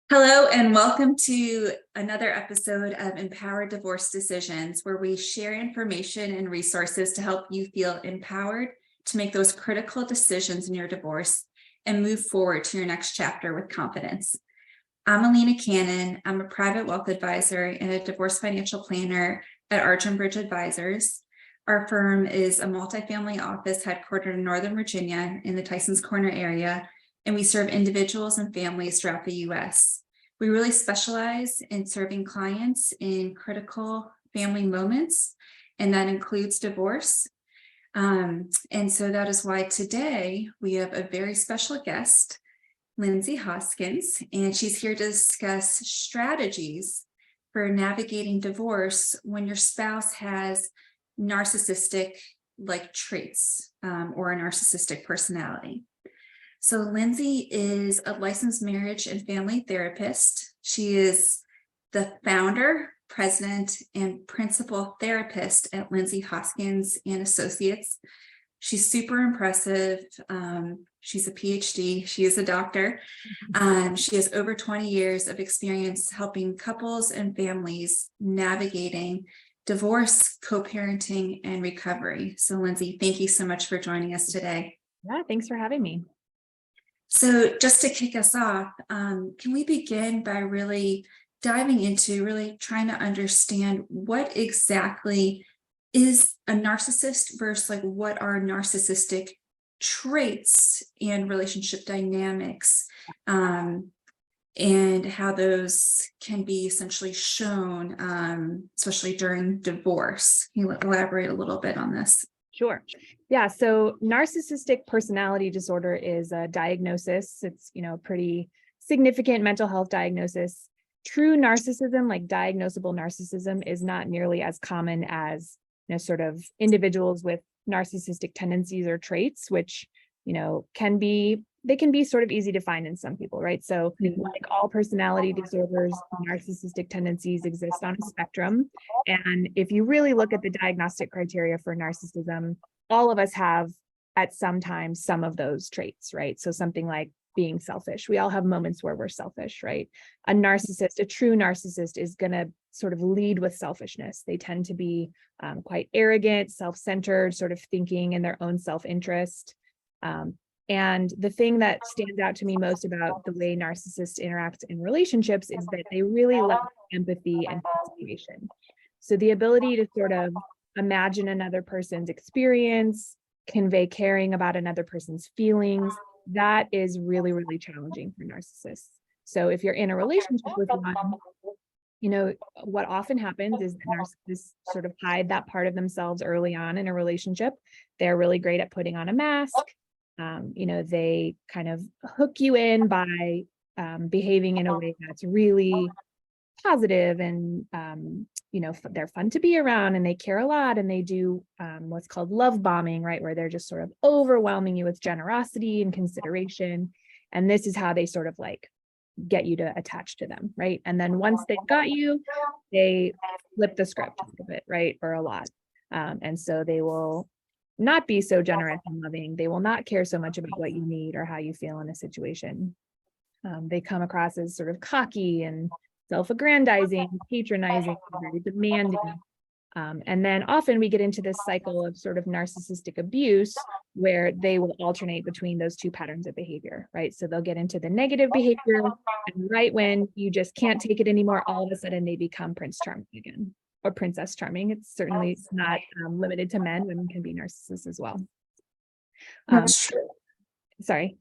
Hello, and welcome to another episode of Empowered Divorce Decisions, where we share information and resources to help you feel empowered to make those critical decisions in your divorce and move forward to your next chapter with confidence. I'm Elina Cannon. I'm a private wealth advisor and a divorce financial planner at Argent Advisors. Our firm is a multifamily office headquartered in Northern Virginia in the Tysons Corner area, and we serve individuals and families throughout the U.S. We really specialize in serving clients in critical family moments, and that includes divorce. And so that is why today we have a very special guest, Lindsey Hoskins, and she's here to discuss strategies for navigating divorce when your spouse has narcissistic-like traits or a narcissistic personality. So Lindsey is a licensed marriage and family therapist. She is the founder, president, and principal therapist at Lindsey Hoskins Associates. She's super impressive. She's a PhD. She is a doctor. She has over 20 years of experience helping couples and families navigating divorce, co-parenting, and recovery. So Lindsey, thank you so much for joining us today. Yeah, thanks for having me. So just to kick us off, can we begin by really diving into really trying to understand what exactly is a narcissist versus like what are narcissistic traits and relationship dynamics, and how those can be essentially shown, especially during divorce. Can you elaborate a little bit on this? Sure. Yeah. So narcissistic personality disorder is a diagnosis. It's, a pretty significant mental health diagnosis. True narcissism, like diagnosable narcissism, is not nearly as common as, sort of individuals with narcissistic tendencies or traits, which, can be sort of easy to find in some people, right? So like all personality disorders, narcissistic tendencies exist on a spectrum. And if you really look at the diagnostic criteria for narcissism, all of us have at some time some of those traits, right? So something like being selfish. We all have moments where we're selfish, right? A true narcissist is going to sort of lead with selfishness. They tend to be quite arrogant, self-centered, sort of thinking in their own self-interest. And the thing that stands out to me most about the way narcissists interact in relationships is that they really lack empathy and consideration. So the ability to sort of imagine another person's experience, convey caring about another person's feelings, that is really, really challenging for narcissists. So if you're in a relationship with one, what often happens is that narcissists sort of hide that part of themselves early on in a relationship. They're really great at putting on a mask. They kind of hook you in by behaving in a way that's really positive and, they're fun to be around and they care a lot, and they do what's called love bombing, right? Where they're just sort of overwhelming you with generosity and consideration. And this is how they sort of like get you to attach to them, right? And then once they've got you, they flip the script a bit, right? Or a lot. And so they will not be so generous and loving. They will not care so much about what you need or how you feel in a situation. They come across as sort of cocky and self-aggrandizing, patronizing, very demanding. And then often we get into this cycle of sort of narcissistic abuse where they will alternate between those two patterns of behavior, right? So they'll get into the negative behavior, and right when you just can't take it anymore, all of a sudden they become Prince Charming again. Or Princess Charming. It's certainly not limited to men. Women can be narcissists as well. That's true. Sorry.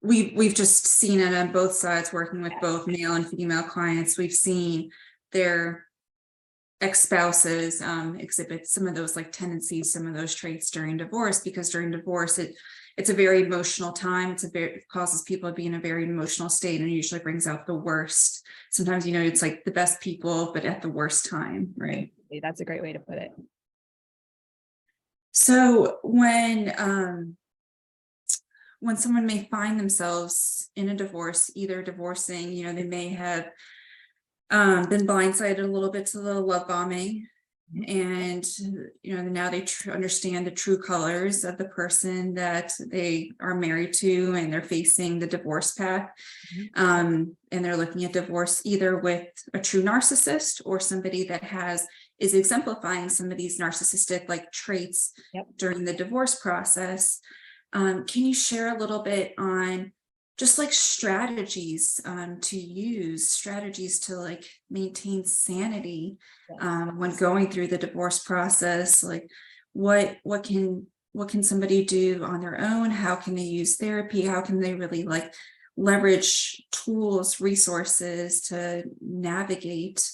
We've just seen it on both sides, working with both male and female clients. We've seen their ex-spouses exhibit some of those like tendencies, some of those traits during divorce, because during divorce, it's a very emotional time. It causes people to be in a very emotional state, and it usually brings out the worst. Sometimes, it's like the best people, but at the worst time, right? That's a great way to put it. So when someone may find themselves in a divorce, either divorcing, they may have been blindsided a little bit to the love bombing. And, now they understand the true colors of the person that they are married to, and they're facing the divorce path. And they're looking at divorce either with a true narcissist or somebody that is exemplifying some of these narcissistic like traits during the divorce process. Can you share a little bit on just like strategies to like maintain sanity when going through the divorce process? Like what can somebody do on their own? How can they use therapy? How can they really like leverage tools, resources to navigate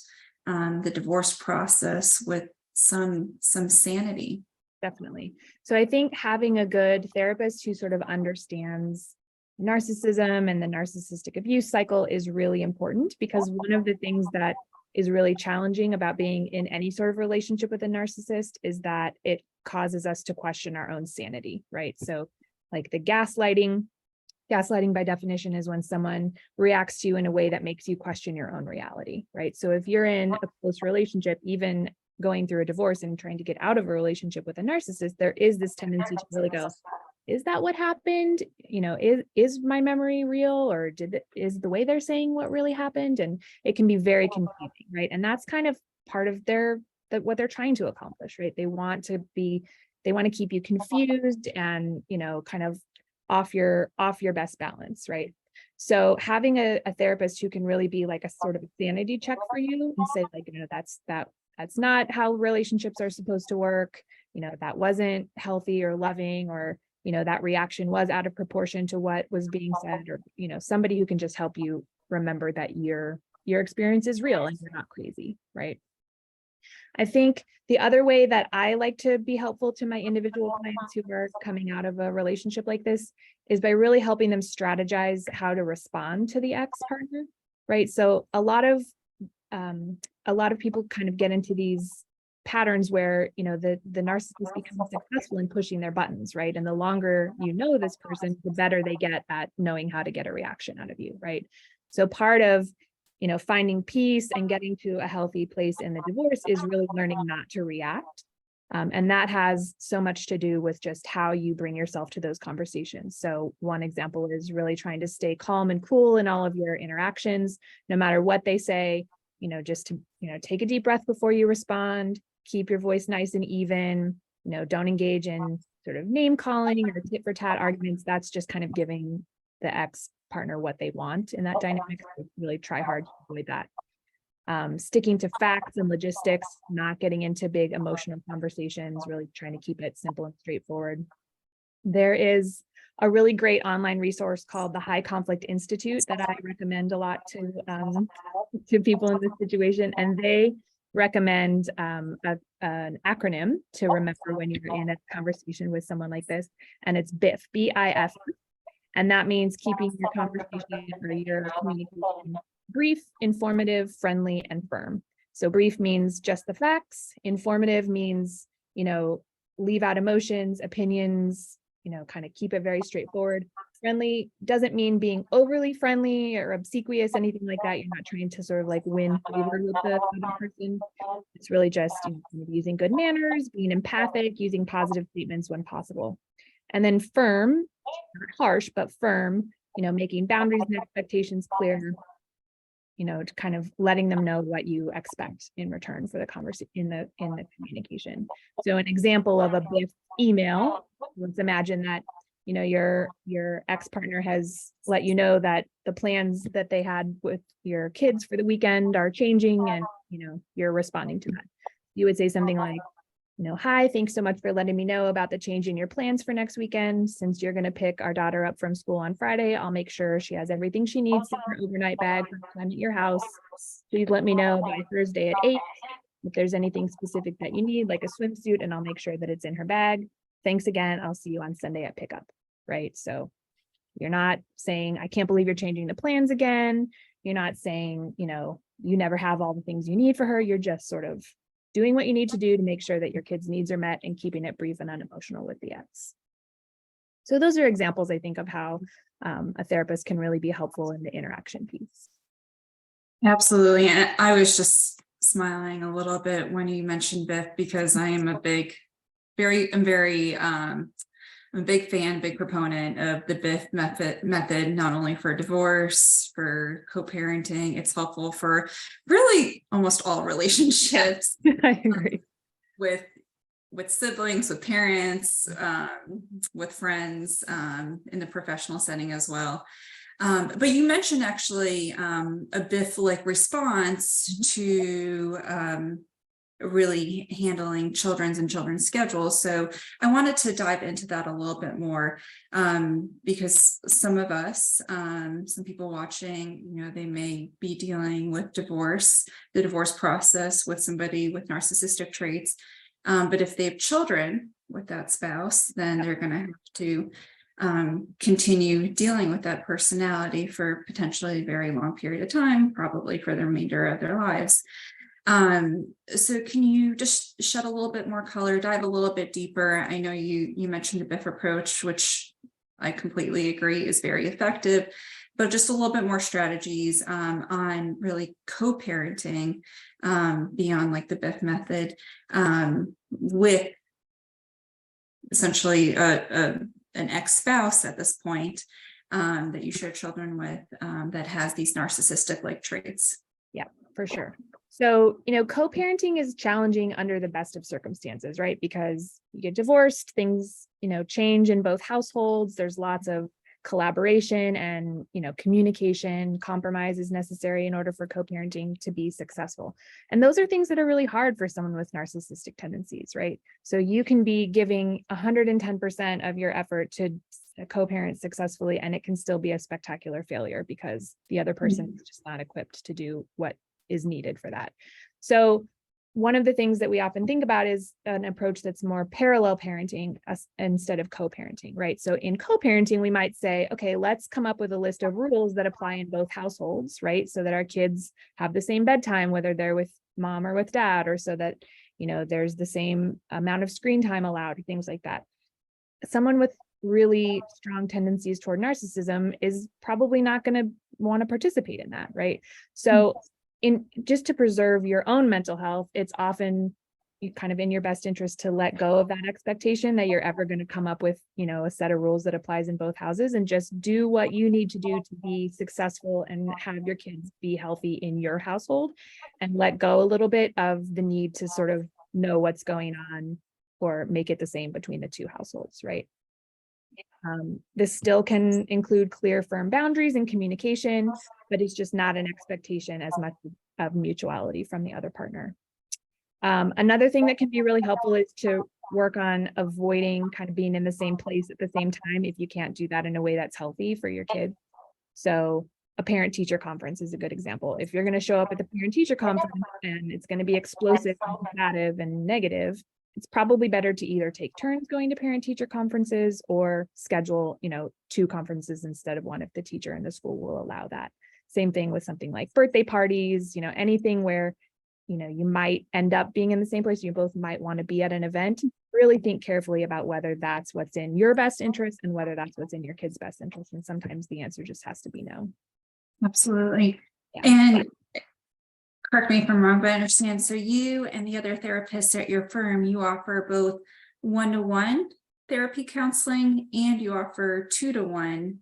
the divorce process with some sanity? Definitely. So I think having a good therapist who sort of understands narcissism and the narcissistic abuse cycle is really important, because one of the things that is really challenging about being in any sort of relationship with a narcissist is that it causes us to question our own sanity, right? So like the gaslighting by definition is when someone reacts to you in a way that makes you question your own reality, right? So if you're in a close relationship, even going through a divorce and trying to get out of a relationship with a narcissist, there is this tendency to really go, is that what happened? Is my memory real, or is the way they're saying what really happened? And it can be very confusing, right? And that's kind of part of what they're trying to accomplish, right? They want to keep you confused and, kind of off your best balance, right? So having a therapist who can really be like a sort of sanity check for you and say like, that's not how relationships are supposed to work. That wasn't healthy or loving, or, that reaction was out of proportion to what was being said, or, somebody who can just help you remember that your experience is real and you're not crazy, right? I think the other way that I like to be helpful to my individual clients who are coming out of a relationship like this is by really helping them strategize how to respond to the ex-partner, right? So a lot of people kind of get into these patterns where, the narcissist becomes successful in pushing their buttons, right? And the longer you know this person, the better they get at knowing how to get a reaction out of you, right? So part of finding peace and getting to a healthy place in the divorce is really learning not to react. And that has so much to do with just how you bring yourself to those conversations. So one example is really trying to stay calm and cool in all of your interactions, no matter what they say, just to, take a deep breath before you respond, keep your voice nice and even, don't engage in sort of name calling or tit for tat arguments. That's just kind of giving the ex partner what they want in that dynamic. So really try hard to avoid that. Sticking to facts and logistics, not getting into big emotional conversations, really trying to keep it simple and straightforward. There is a really great online resource called the High Conflict Institute that I recommend a lot to people in this situation, and they recommend an acronym to remember when you're in a conversation with someone like this, and it's BIF, B-I-F. And that means keeping your conversation or your communication brief, informative, friendly, and firm. So brief means just the facts. Informative means, leave out emotions, opinions, kind of keep it very straightforward. Friendly doesn't mean being overly friendly or obsequious, anything like that. You're not trying to sort of like win favor with the other person. It's really just using good manners, being empathic, using positive statements when possible. And then firm, not harsh, but firm, making boundaries and expectations clear, to kind of letting them know what you expect in return for the conversation in the communication. So an example of a BIF email, let's imagine that, your ex-partner has let you know that the plans that they had with your kids for the weekend are changing, and, you're responding to that. You would say something like, hi, thanks so much for letting me know about the change in your plans for next weekend. Since you're going to pick our daughter up from school on Friday, I'll make sure she has everything she needs in her overnight bag for the time at your house. Please let me know by Thursday at 8 if there's anything specific that you need, like a swimsuit, and I'll make sure that it's in her bag. Thanks again. I'll see you on Sunday at pickup, right? So you're not saying, I can't believe you're changing the plans again. You're not saying, you never have all the things you need for her. You're just sort of doing what you need to do to make sure that your kids' needs are met and keeping it brief and unemotional with the ex. So those are examples, I think, of how a therapist can really be helpful in the interaction piece. Absolutely. And I was just smiling a little bit when you mentioned Biff, because I am a big I'm a big fan, big proponent of the BIF method, not only for divorce, for co-parenting. It's helpful for really almost all relationships. I agree. With siblings, with parents, with friends, in the professional setting as well. But you mentioned actually a BIF-like response to really handling children's schedules. So I wanted to dive into that a little bit more, because some of us, some people watching, they may be dealing with divorce, the divorce process with somebody with narcissistic traits. But if they have children with that spouse, then they're going to have to continue dealing with that personality for potentially a very long period of time, probably for the remainder of their lives. So can you just shed a little bit more color, dive a little bit deeper? I know you mentioned the BIF approach, which I completely agree is very effective, but just a little bit more strategies on really co-parenting beyond like the BIF method, with essentially an ex-spouse at this point that you share children with, that has these narcissistic-like traits. Yeah, for sure. So, co-parenting is challenging under the best of circumstances, right? Because you get divorced, things, change in both households. There's lots of collaboration and, communication, compromise is necessary in order for co-parenting to be successful. And those are things that are really hard for someone with narcissistic tendencies, right? So you can be giving 110% of your effort to co-parent successfully, and it can still be a spectacular failure because the other person is just not equipped to do what is needed for that. So one of the things that we often think about is an approach that's more parallel parenting instead of co-parenting, right? So in co-parenting, we might say, okay, let's come up with a list of rules that apply in both households, right? So that our kids have the same bedtime, whether they're with mom or with dad, or so that, there's the same amount of screen time allowed, things like that. Someone with really strong tendencies toward narcissism is probably not going to want to participate in that, right? So just to preserve your own mental health, it's often kind of in your best interest to let go of that expectation that you're ever going to come up with, a set of rules that applies in both houses, and just do what you need to do to be successful and have your kids be healthy in your household, and let go a little bit of the need to sort of know what's going on or make it the same between the two households, right? This still can include clear, firm boundaries and communication, but it's just not an expectation as much of mutuality from the other partner. Another thing that can be really helpful is to work on avoiding kind of being in the same place at the same time if you can't do that in a way that's healthy for your kids. So a parent-teacher conference is a good example. If you're going to show up at the parent-teacher conference and it's going to be explosive and combative and negative, it's probably better to either take turns going to parent-teacher conferences or schedule, 2 conferences instead of 1 if the teacher and the school will allow that. Same thing with something like birthday parties, anything where, you might end up being in the same place. You both might want to be at an event. Really think carefully about whether that's what's in your best interest and whether that's what's in your kid's best interest. And sometimes the answer just has to be no. Absolutely. Yeah. And correct me if I'm wrong, but I understand. So you and the other therapists at your firm, you offer both 1-to-1 therapy counseling, and you offer 2-to-1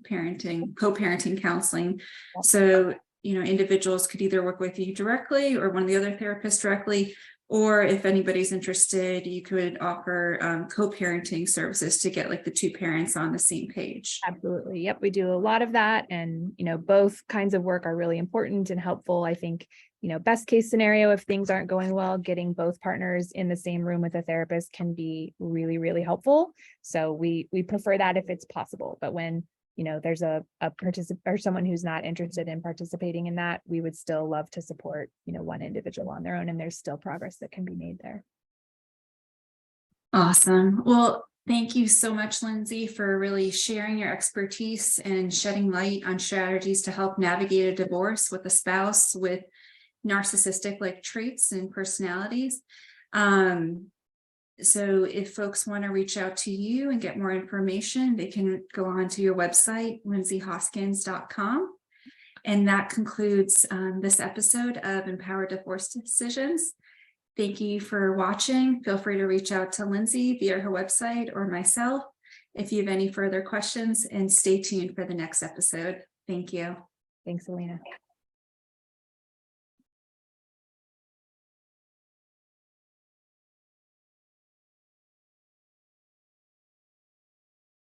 co-parenting counseling. So, individuals could either work with you directly or one of the other therapists directly, or if anybody's interested, you could offer co-parenting services to get like the 2 parents on the same page. Absolutely. Yep. We do a lot of that. And, both kinds of work are really important and helpful. I think, best case scenario, if things aren't going well, getting both partners in the same room with a therapist can be really, really helpful. So we prefer that if it's possible. But when, there's a participant or someone who's not interested in participating in that, we would still love to support, one individual on their own, and there's still progress that can be made there. Awesome. Well, thank you so much, Lindsey, for really sharing your expertise and shedding light on strategies to help navigate a divorce with a spouse with narcissistic-like traits and personalities. So if folks want to reach out to you and get more information, they can go on to your website, lindseyhoskins.com. And that concludes this episode of Empowered Divorce Decisions. Thank you for watching. Feel free to reach out to Lindsey via her website or myself if you have any further questions, and stay tuned for the next episode. Thank you. Thanks, Elina.